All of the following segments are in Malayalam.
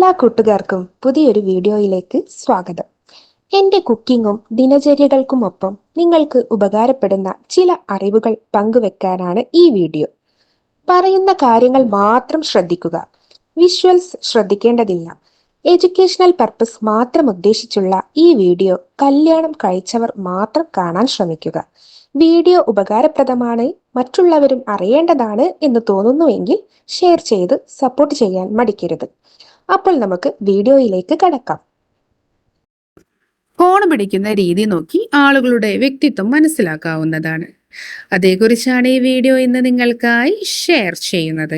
എല്ലാ കൂട്ടുകാർക്കും പുതിയൊരു വീഡിയോയിലേക്ക് സ്വാഗതം. എൻ്റെ കുക്കിങ്ങും ദിനചര്യകൾക്കുമൊപ്പം നിങ്ങൾക്ക് ഉപകാരപ്പെടുന്ന ചില അറിവുകൾ പങ്കുവെക്കാനാണ് ഈ വീഡിയോ. പറയുന്ന കാര്യങ്ങൾ മാത്രം ശ്രദ്ധിക്കുക. വിഷ്വൽസ് ശ്രദ്ധിക്കേണ്ടതില്ല. എഡ്യൂക്കേഷണൽ പർപ്പസ് മാത്രം ഉദ്ദേശിച്ചുള്ള ഈ വീഡിയോ കല്യാണം കഴിച്ചവർ മാത്രം കാണാൻ ശ്രമിക്കുക. വീഡിയോ ഉപകാരപ്രദമാണ്, മറ്റുള്ളവരും അറിയേണ്ടതാണ് എന്ന് തോന്നുന്നുവെങ്കിൽ ഷെയർ ചെയ്ത് സപ്പോർട്ട് ചെയ്യാൻ മടിക്കരുത്. അപ്പോൾ നമുക്ക് വീഡിയോയിലേക്ക് കടക്കാം. ഫോൺ പിടിക്കുന്ന രീതി നോക്കി ആളുകളുടെ വ്യക്തിത്വം മനസ്സിലാക്കാവുന്നതാണ്. അതേക്കുറിച്ചാണ് ഈ വീഡിയോ ഇന്ന് നിങ്ങൾക്കായി ഷെയർ ചെയ്യുന്നത്.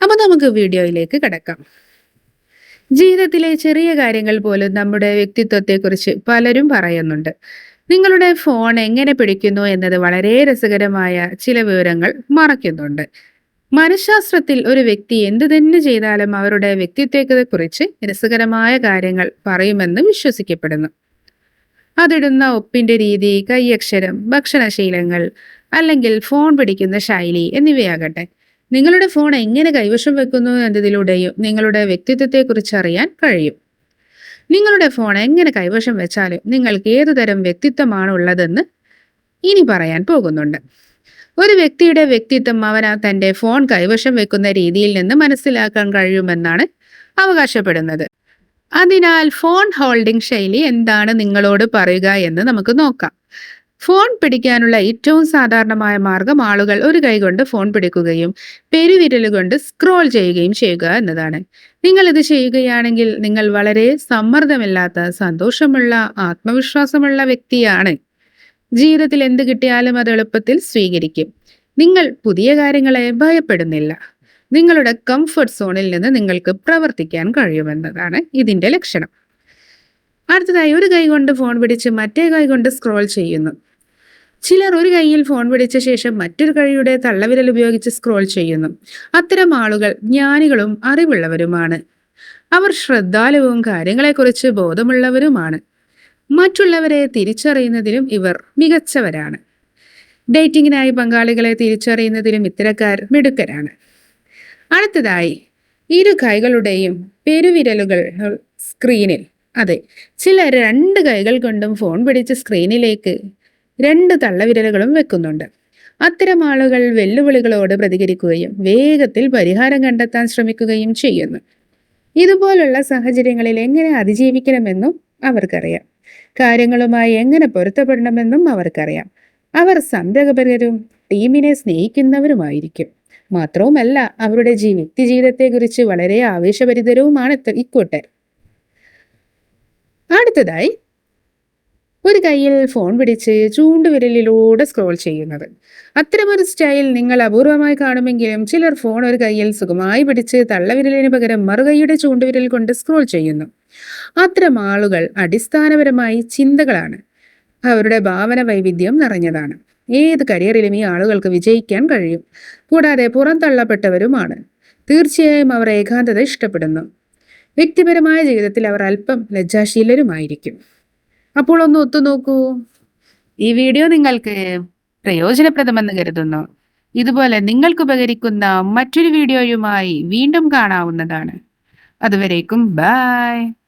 അപ്പോൾ നമുക്ക് വീഡിയോയിലേക്ക് കടക്കാം. ജീവിതത്തിലെ ചെറിയ കാര്യങ്ങൾ പോലും നമ്മുടെ വ്യക്തിത്വത്തെക്കുറിച്ച് പലരും പറയുന്നുണ്ട്. നിങ്ങളുടെ ഫോൺ എങ്ങനെ പിടിക്കുന്നു എന്നത് വളരെ രസകരമായ ചില വിവരങ്ങൾ മറയ്ക്കുന്നുണ്ട്. മനഃശാസ്ത്രത്തിൽ ഒരു വ്യക്തി എന്തു തന്നെ ചെയ്താലും അവരുടെ വ്യക്തിത്വത്തെക്കുറിച്ച് രസകരമായ കാര്യങ്ങൾ പറയുമെന്ന് വിശ്വസിക്കപ്പെടുന്നു. അതിടുന്ന ഒപ്പിന്റെ രീതി, കൈയക്ഷരം, ഭക്ഷണശീലങ്ങൾ അല്ലെങ്കിൽ ഫോൺ പിടിക്കുന്ന ശൈലി എന്നിവയാകട്ടെ, നിങ്ങളുടെ ഫോൺ എങ്ങനെ കൈവശം വെക്കുന്നു എന്നതിലൂടെയും നിങ്ങളുടെ വ്യക്തിത്വത്തെക്കുറിച്ച് അറിയാൻ കഴിയും. നിങ്ങളുടെ ഫോൺ എങ്ങനെ കൈവശം വെച്ചാലും നിങ്ങൾക്ക് ഏതുതരം വ്യക്തിത്വമാണ് ഉള്ളതെന്ന് ഇനി പറയാൻ പോകുന്നുണ്ട്. ഒരു വ്യക്തിയുടെ വ്യക്തിത്വം അവന് തന്റെ ഫോൺ കൈവശം വെക്കുന്ന രീതിയിൽ നിന്ന് മനസ്സിലാക്കാൻ കഴിയുമെന്നാണ് അവകാശപ്പെടുന്നത്. അതിനാൽ ഫോൺ ഹോൾഡിംഗ് ശൈലി എന്താണ് നിങ്ങളോട് പറയുക എന്ന് നമുക്ക് നോക്കാം. ഫോൺ പിടിക്കാനുള്ള ഏറ്റവും സാധാരണമായ മാർഗം ആളുകൾ ഒരു കൈകൊണ്ട് ഫോൺ പിടിക്കുകയും പെരുവിരലുകൊണ്ട് സ്ക്രോൾ ചെയ്യുകയും ചെയ്യുക എന്നതാണ്. നിങ്ങൾ ഇത് ചെയ്യുകയാണെങ്കിൽ നിങ്ങൾ വളരെ സമ്മർദ്ദമില്ലാത്ത, സന്തോഷമുള്ള, ആത്മവിശ്വാസമുള്ള വ്യക്തിയാണ്. ജീവിതത്തിൽ എന്ത് കിട്ടിയാലും അത് എളുപ്പത്തിൽ സ്വീകരിക്കും. നിങ്ങൾ പുതിയ കാര്യങ്ങളെ ഭയപ്പെടുന്നില്ല. നിങ്ങളുടെ കംഫർട്ട് സോണിൽ നിന്ന് നിങ്ങൾക്ക് പ്രവർത്തിക്കാൻ കഴിയുമെന്നതാണ് ഇതിന്റെ ലക്ഷണം. അടുത്തതായി, ഒരു കൈ കൊണ്ട് ഫോൺ പിടിച്ച് മറ്റേ കൈ കൊണ്ട് സ്ക്രോൾ ചെയ്യുന്നു. ചിലർ ഒരു കൈയിൽ ഫോൺ പിടിച്ച ശേഷം മറ്റൊരു കൈയുടെ തള്ളവിരൽ ഉപയോഗിച്ച് സ്ക്രോൾ ചെയ്യുന്നു. അത്തരം ആളുകൾ ജ്ഞാനികളും അറിവുള്ളവരുമാണ്. അവർ ശ്രദ്ധാലുവും കാര്യങ്ങളെക്കുറിച്ച് ബോധമുള്ളവരുമാണ്. മറ്റുള്ളവരെ തിരിച്ചറിയുന്നതിലും ഇവർ മികച്ചവരാണ്. ഡേറ്റിങ്ങിനായി പങ്കാളികളെ തിരിച്ചറിയുന്നതിലും ഇത്തരക്കാർ മിടുക്കരാണ്. അടുത്തതായി, ഇരു കൈകളുടെയും പെരുവിരലുകൾ സ്ക്രീനിൽ, അതെ, ചില രണ്ട് കൈകൾ കൊണ്ടും ഫോൺ പിടിച്ച് സ്ക്രീനിലേക്ക് രണ്ട് തള്ളവിരലുകളും വെക്കുന്നുണ്ട്. അത്തരം ആളുകൾ വെല്ലുവിളികളോട് പ്രതികരിക്കുകയും വേഗത്തിൽ പരിഹാരം കണ്ടെത്താൻ ശ്രമിക്കുകയും ചെയ്യുന്നു. ഇതുപോലുള്ള സാഹചര്യങ്ങളിൽ എങ്ങനെ അതിജീവിക്കണമെന്നും അവർക്കറിയാം. കാര്യങ്ങളുമായി എങ്ങനെ പൊരുത്തപ്പെടണമെന്നും അവർക്കറിയാം. അവർ സംരംഭകരും ടീമിനെ സ്നേഹിക്കുന്നവരുമായിരിക്കും. മാത്രവുമല്ല, അവരുടെ വ്യക്തിജീവിതത്തെക്കുറിച്ച് വളരെ ആവേശഭരിതരുമാണ് ഇക്കൂട്ടർ. അടുത്തതായി, ഒരു കൈയിൽ ഫോൺ പിടിച്ച് ചൂണ്ടുവിരലിലൂടെ സ്ക്രോൾ ചെയ്യുന്നത്. അത്തരമൊരു സ്റ്റൈൽ നിങ്ങൾ അപൂർവമായി കാണുമെങ്കിലും ചിലർ ഫോൺ ഒരു കൈയിൽ സുഖമായി പിടിച്ച് തള്ളവിരലിന് പകരം മറുകൈയുടെ ചൂണ്ടുവിരൽ കൊണ്ട് സ്ക്രോൾ ചെയ്യുന്നു. അത്തരം ആളുകൾ അടിസ്ഥാനപരമായി ചിന്തകളാണ്. അവരുടെ ഭാവന വൈവിധ്യം നിറഞ്ഞതാണ്. ഏത് കരിയറിലും ഈ ആളുകൾക്ക് വിജയിക്കാൻ കഴിയും. കൂടാതെ പുറന്തള്ളപ്പെട്ടവരുമാണ്. തീർച്ചയായും അവർ ഏകാന്തത ഇഷ്ടപ്പെടുന്നു. വ്യക്തിപരമായ ജീവിതത്തിൽ അവർ അല്പം ലജ്ജാശീലരുമായിരിക്കും. അപ്പോൾ ഒന്ന് ഒത്തുനോക്കൂ. ഈ വീഡിയോ നിങ്ങൾക്ക് പ്രയോജനപ്രദമെന്ന് കരുതുന്നു. ഇതുപോലെ നിങ്ങൾക്ക് ഉപകരിക്കുന്ന മറ്റൊരു വീഡിയോയുമായി വീണ്ടും കാണാവുന്നതാണ്. അതുവരേക്കും ബൈ.